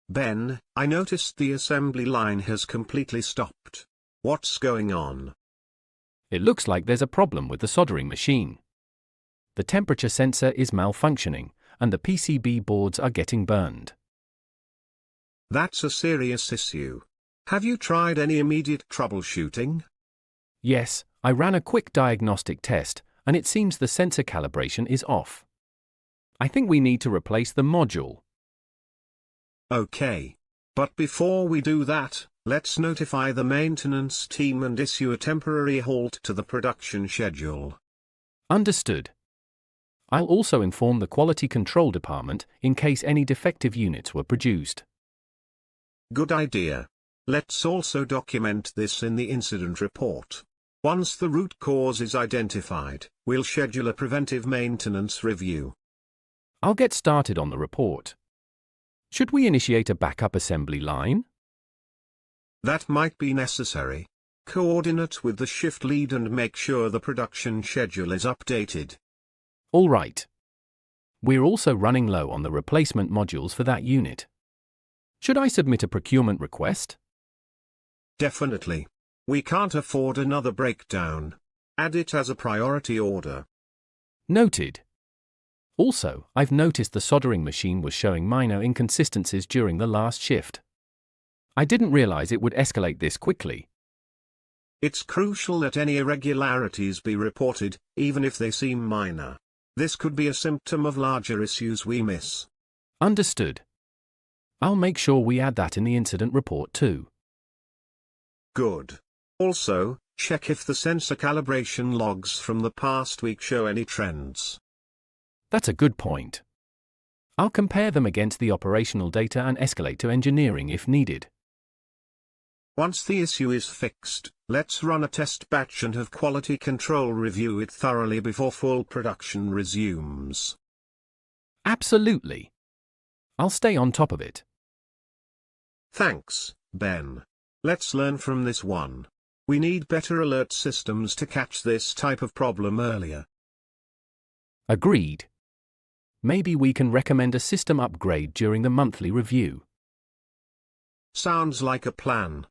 Ben, I noticed the assembly line has completely stopped. What's going on? It looks like there's a problem with the soldering machine. The temperature sensor is malfunctioning, and the PCB boards are getting burned. That's a serious issue. Have you tried any immediate troubleshooting? Yes, I ran a quick diagnostic test, and it seems the sensor calibration is off. I think we need to replace the module. Okay. But before we do that, let's notify the maintenance team and issue a temporary halt to the production schedule. Understood. I'll also inform the quality control department in case any defective units were produced. Good idea. Let's also document this in the incident report. Once the root cause is identified, we'll schedule a preventive maintenance review. I'll get started on the report. Should we initiate a backup assembly line? That might be necessary. Coordinate with the shift lead and make sure the production schedule is updated. All right. We're also running low on the replacement modules for that unit. Should I submit a procurement request? Definitely. We can't afford another breakdown. Add it as a priority order. Noted. Also, I've noticed the soldering machine was showing minor inconsistencies during the last shift. I didn't realize it would escalate this quickly. It's crucial that any irregularities be reported, even if they seem minor. This could be a symptom of larger issues we miss. Understood. I'll make sure we add that in the incident report too. Good. Also, check if the sensor calibration logs from the past week show any trends. That's a good point. I'll compare them against the operational data and escalate to engineering if needed. Once the issue is fixed, let's run a test batch and have quality control review it thoroughly before full production resumes. Absolutely. I'll stay on top of it. Thanks, Ben. Let's learn from this one. We need better alert systems to catch this type of problem earlier. Agreed. Maybe we can recommend a system upgrade during the monthly review. Sounds like a plan.